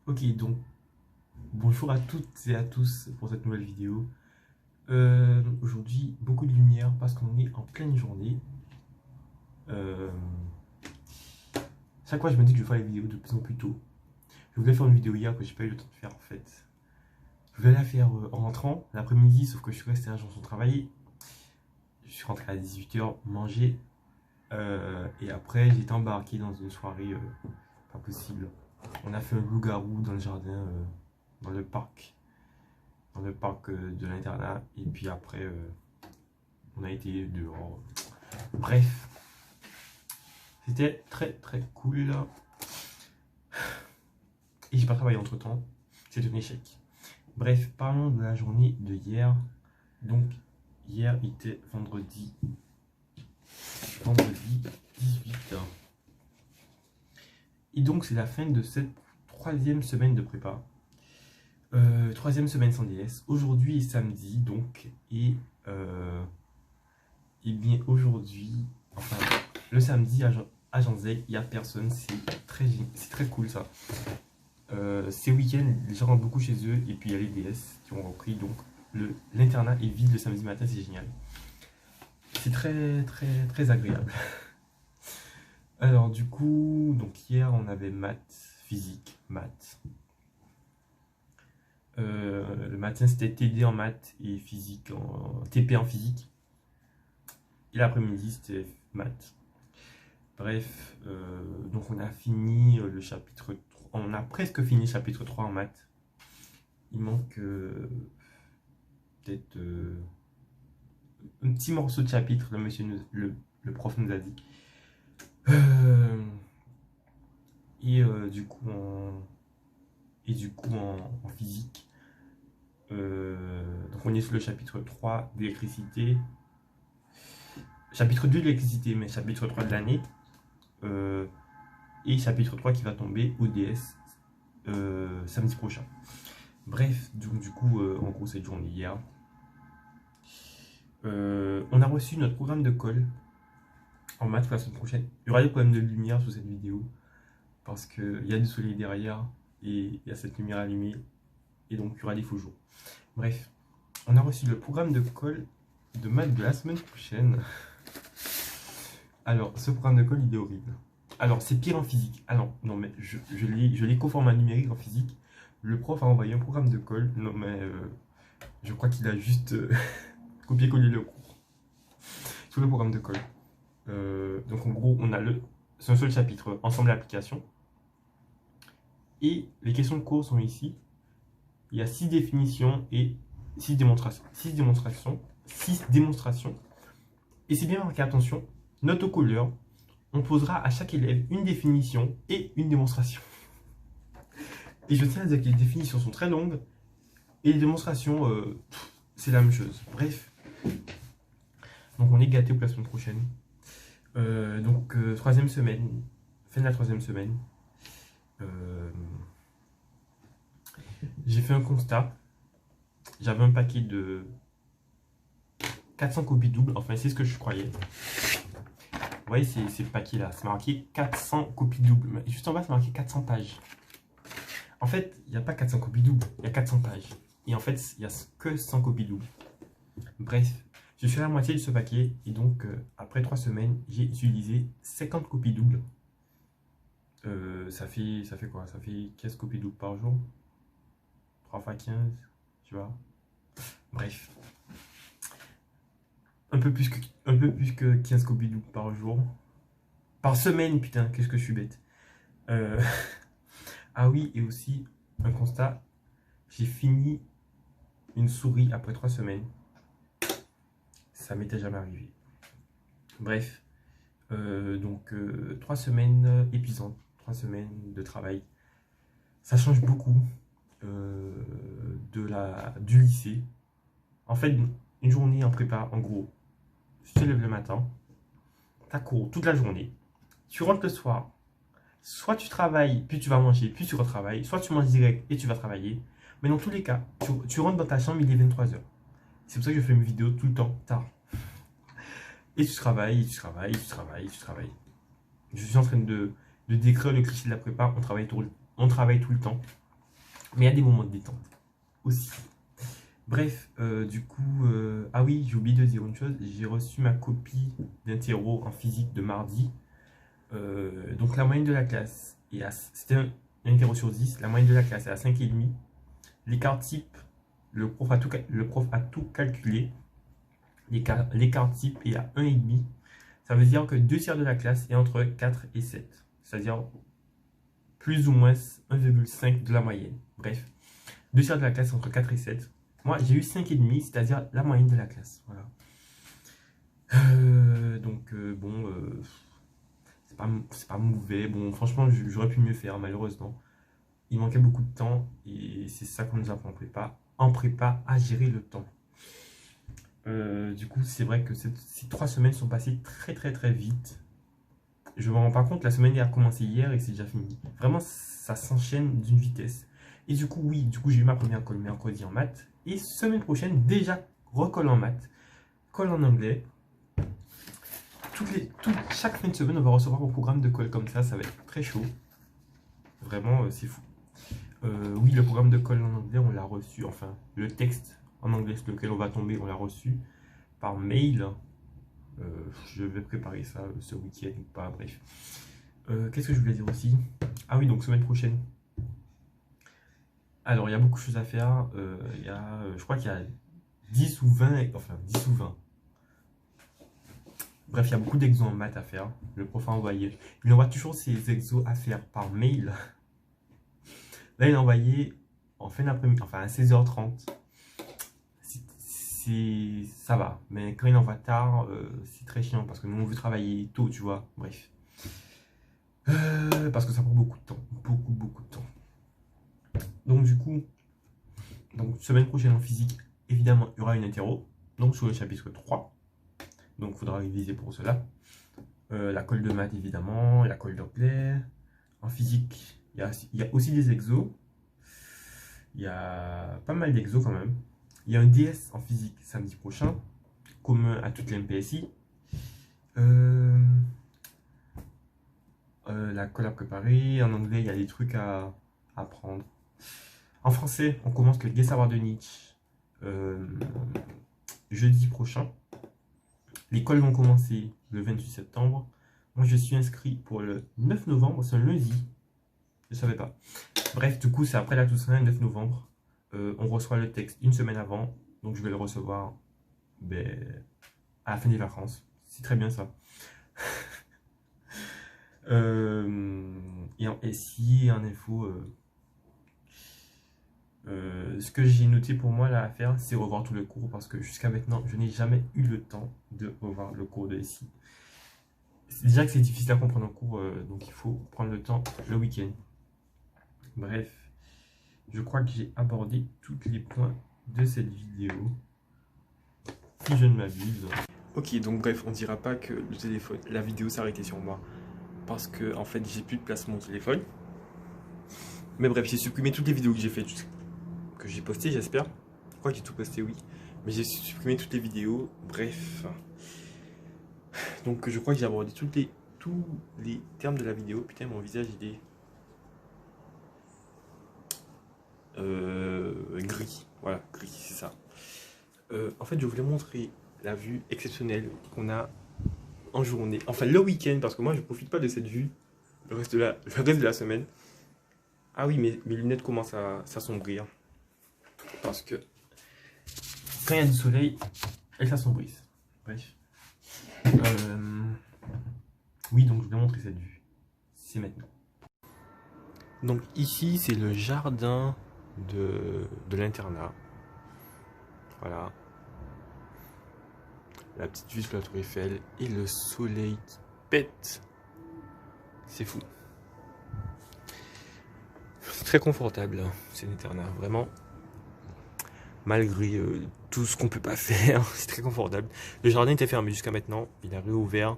Ok, donc bonjour à toutes et à tous pour cette nouvelle vidéo. Aujourd'hui, beaucoup de lumière parce qu'on est en pleine journée. Euh, Chaque fois, je me dis que je vais faire les vidéos de plus en plus tôt. Je voulais faire une vidéo hier que j'ai pas eu le temps de faire en fait. Je voulais la faire en rentrant l'après-midi, sauf que je suis resté à Janson travailler. Je suis rentré à 18 h manger. Et après, j'étais embarqué dans une soirée pas possible. On a fait un loup-garou dans le jardin, dans le parc. De l'internat. Et puis après, on a été dehors. Bref, c'était très très cool. Et j'ai pas travaillé entre temps. C'est un échec. Bref, parlons de la journée de hier. Donc, hier était vendredi 18 h. Et donc, c'est la fin de cette troisième semaine de prépa. Troisième semaine sans DS. Aujourd'hui est samedi, donc. Et bien aujourd'hui, enfin, le samedi à Janzé, il n'y a personne. C'est très cool ça. Ces week-ends, les gens rentrent beaucoup chez eux. Et puis il y a les DS qui ont repris. Donc l'internat est vide le samedi matin, c'est génial. C'est très très très agréable. Alors du coup, donc hier on avait maths, physique, maths. Le matin c'était TD en maths et physique TP en physique. Et l'après-midi c'était maths. Bref, donc on a fini le chapitre 3. On a presque fini le chapitre 3 en maths. Il manque peut-être un petit morceau de chapitre, le prof nous a dit. Du coup en physique, donc on est sur le chapitre 3 d'électricité. Chapitre 2 de l'électricité, mais chapitre 3 de l'année. Et chapitre 3 qui va tomber au DS samedi prochain. Bref, donc du coup, en gros, cette journée hier, on a reçu notre programme de colle en maths pour la semaine prochaine. Il y aura des problèmes de lumière sur cette vidéo parce qu'il y a du soleil derrière et il y a cette lumière allumée et donc il y aura des faux jours. Bref, on a reçu le programme de colle de maths de la semaine prochaine. Alors, ce programme de colle, il est horrible. Alors, c'est pire en physique. Ah non, mais je l'ai qu'au format numérique en physique. Le prof a envoyé un programme de colle. Non, mais je crois qu'il a juste copié-collé le cours sur le programme de colle. Donc, en gros, c'est un seul chapitre, ensemble d'applications. Et les questions de cours sont ici. Il y a 6 définitions et 6 démonstrations. Et c'est bien marqué, attention, note aux couleurs. On posera à chaque élève une définition et une démonstration. Et je tiens à dire que les définitions sont très longues et les démonstrations, c'est la même chose. Bref, donc on est gâté pour la semaine prochaine. Troisième semaine, fin de la troisième semaine. J'ai fait un constat. J'avais un paquet de 400 copies doubles. Enfin, c'est ce que je croyais. Vous voyez, c'est le paquet là. C'est marqué 400 copies doubles. Mais juste en bas, c'est marqué 400 pages. En fait, il n'y a pas 400 copies doubles. Il y a 400 pages. Et en fait, il n'y a que 100 copies doubles. Bref, je suis à la moitié de ce paquet. Et donc, après 3 semaines, j'ai utilisé 50 copies doubles. Ça fait quoi? Ça fait 15 copies doubles par jour. 3 fois 15, tu vois. Bref. Un peu plus que 15 copies doubles par jour. Par semaine, putain, qu'est-ce que je suis bête. Ah oui, et aussi, un constat. J'ai fini une souris après 3 semaines. Ça m'était jamais arrivé. Bref. 3 semaines épuisantes. 3 semaines de travail. Ça change beaucoup du lycée. En fait, une journée en prépa, en gros, tu te lèves le matin, tu cours toute la journée, tu rentres le soir, soit tu travailles, puis tu vas manger, puis tu retravailles, soit tu manges direct et tu vas travailler. Mais dans tous les cas, tu rentres dans ta chambre, il est 23 h. C'est pour ça que je fais mes vidéos tout le temps, tard. Et tu travailles, tu travailles, tu travailles, tu travailles. Je suis en train de décrire le cliché de la prépa, on travaille tout le temps. Mais il y a des moments de détente aussi. Bref, ah oui, j'ai oublié de dire une chose. J'ai reçu ma copie d'interro en physique de mardi. Donc la moyenne de la classe, c'était un interro sur 10. La moyenne de la classe est à 5,5. L'écart type, le prof a tout calculé. L'écart type est à 1,5. Ça veut dire que 2 tiers de la classe est entre 4 et 7. C'est-à-dire plus ou moins 1,5 de la moyenne. Bref, 2 tiers de la classe est entre 4 et 7. Moi, j'ai eu 5,5, c'est-à-dire la moyenne de la classe. Voilà. Bon, c'est pas mauvais. Bon, franchement, j'aurais pu mieux faire, malheureusement. Il manquait beaucoup de temps et c'est ça qu'on nous apprend en prépa à gérer le temps. Du coup, c'est vrai que ces 3 semaines sont passées très très très vite. Je me rends pas compte, la semaine a commencé hier et c'est déjà fini. Vraiment, ça s'enchaîne d'une vitesse. Et du coup, oui, j'ai eu ma première colle mercredi en maths. Et semaine prochaine, déjà, recolle en maths, colle en anglais. Chaque fin de semaine, on va recevoir un programme de colle comme ça va être très chaud. Vraiment, c'est fou. Oui, le programme de colle en anglais, on l'a reçu, enfin, le texte en anglais sur lequel on va tomber, on l'a reçu par mail. Je vais préparer ça ce week-end ou pas, bref. Qu'est-ce que je voulais dire aussi? Ah oui, donc semaine prochaine. Alors, il y a beaucoup de choses à faire. Je crois qu'il y a 10 ou 20, enfin 10 ou 20. Bref, il y a beaucoup d'exos en maths à faire. Le prof a envoyé. Il envoie toujours ses exos à faire par mail. Là, il a envoyé en fin d'après-midi, enfin à 16h30. Ça va. Mais quand il envoie tard, c'est très chiant parce que nous, on veut travailler tôt, tu vois. Bref. Parce que ça prend beaucoup de temps. Beaucoup de temps. Donc, du coup, semaine prochaine en physique, évidemment, il y aura une interro. Donc, sur le chapitre 3. Donc, il faudra réviser pour cela. La colle de maths, évidemment. La colle d'anglais. En physique, il y a aussi des exos. Il y a pas mal d'exos quand même. Il y a un DS en physique samedi prochain, commun à toutes les MPSI. La colle à préparer. En anglais, il y a des trucs à apprendre. En français, on commence le Gai Savoir de Nietzsche jeudi prochain. Les colles vont commencer le 28 septembre. Moi, je suis inscrit pour le 9 novembre, c'est un lundi. Je ne savais pas. Bref, du coup, c'est après la Toussaint, le 9 novembre. On reçoit le texte une semaine avant. Donc, je vais le recevoir à la fin des vacances. C'est très bien ça. Et en SI et en info, ce que j'ai noté pour moi là à faire, c'est revoir tous les cours parce que jusqu'à maintenant, je n'ai jamais eu le temps de revoir le cours de SI. Déjà que c'est difficile à comprendre un cours, donc il faut prendre le temps le week-end. Bref, je crois que j'ai abordé tous les points de cette vidéo, si je ne m'abuse. Ok, donc bref, on dira pas que le téléphone, la vidéo s'est arrêtée sur moi parce que en fait j'ai plus de place sur mon téléphone. Mais bref, j'ai supprimé toutes les vidéos que j'ai faites, que j'ai postées, j'espère. Je crois que j'ai tout posté, oui. Mais j'ai supprimé toutes les vidéos. Bref. Donc je crois que j'ai abordé tous les termes de la vidéo. Putain, mon visage il est gris. Voilà, gris, c'est ça. En fait, je voulais montrer la vue exceptionnelle qu'on a en journée. Enfin, le week-end, parce que moi, je profite pas de cette vue le reste de la semaine. Ah oui, mes lunettes commencent à s'assombrir. Parce que quand il y a du soleil, elles s'assombrissent. Bref. Oui, donc je vais montrer cette vue. C'est maintenant. Donc ici, c'est le jardin de l'internat. Voilà. La petite vue sur la tour Eiffel et le soleil qui pète. C'est fou. C'est très confortable, c'est l'internat, vraiment. Malgré tout ce qu'on peut pas faire, c'est très confortable. Le jardin était fermé jusqu'à maintenant, il a réouvert.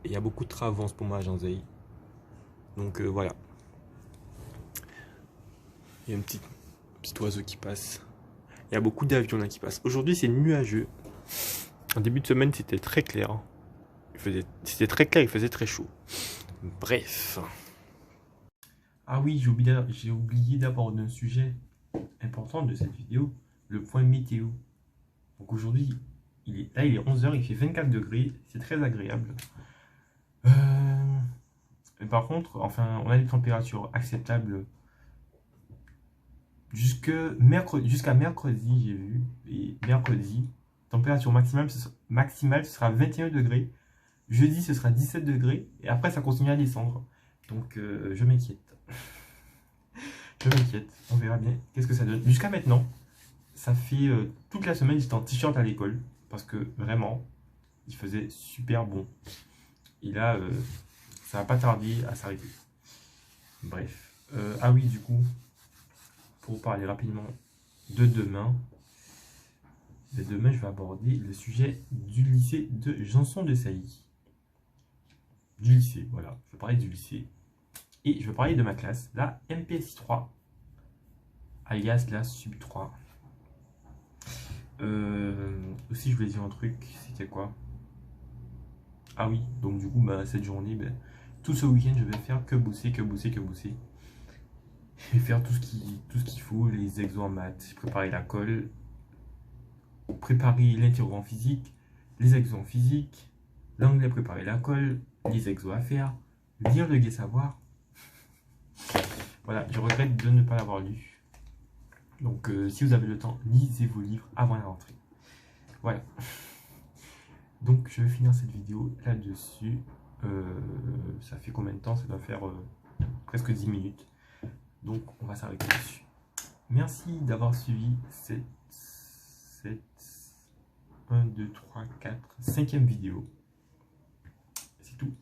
Et il y a beaucoup de travaux en ce moment à Janzay. Donc voilà. Il y a un petit oiseau qui passe. Il y a beaucoup d'avions là qui passent. Aujourd'hui c'est nuageux. En début de semaine c'était très clair. C'était très clair, il faisait très chaud. Bref. Ah oui, j'ai oublié d'aborder un sujet. important de cette vidéo, le point météo. Donc aujourd'hui, il est 11h, il fait 24 degrés, c'est très agréable. Mais par contre, enfin, on a des températures acceptables jusqu'à mercredi, j'ai vu. Et mercredi, température maximale, ce sera 21 degrés. Jeudi, ce sera 17 degrés. Et après, ça continue à descendre. Donc, je m'inquiète. Je m'inquiète. On verra bien qu'est-ce que ça donne. Jusqu'à maintenant, ça fait toute la semaine, j'étais en t-shirt à l'école. Parce que vraiment, il faisait super bon. Et là, ça va pas tarder à s'arrêter. Bref. Ah oui, du coup, pour parler rapidement de demain. De demain, je vais aborder le sujet du lycée de Janson de Sailly. Du lycée, voilà. Je vais parler du lycée. Et je vais parler de ma classe, la MPSI 3, alias la Sub 3. Aussi, je voulais dire un truc, c'était quoi? Ah oui, donc du coup, cette journée, tout ce week-end, je vais faire que bosser, que bosser, que bosser. Je vais faire tout ce qu'il faut, les exos en maths, préparer la colle, préparer l'interro en physique, les exos en physique, l'anglais, préparer la colle, les exos à faire, lire le gai savoir. Voilà, je regrette de ne pas l'avoir lu. Donc, si vous avez le temps, lisez vos livres avant la rentrée. Voilà. Donc, je vais finir cette vidéo là-dessus. Ça fait combien de temps? Ça doit faire presque 10 minutes. Donc, on va s'arrêter dessus. Merci d'avoir suivi cette 1, 2, 3, 4, 5e vidéo. C'est tout.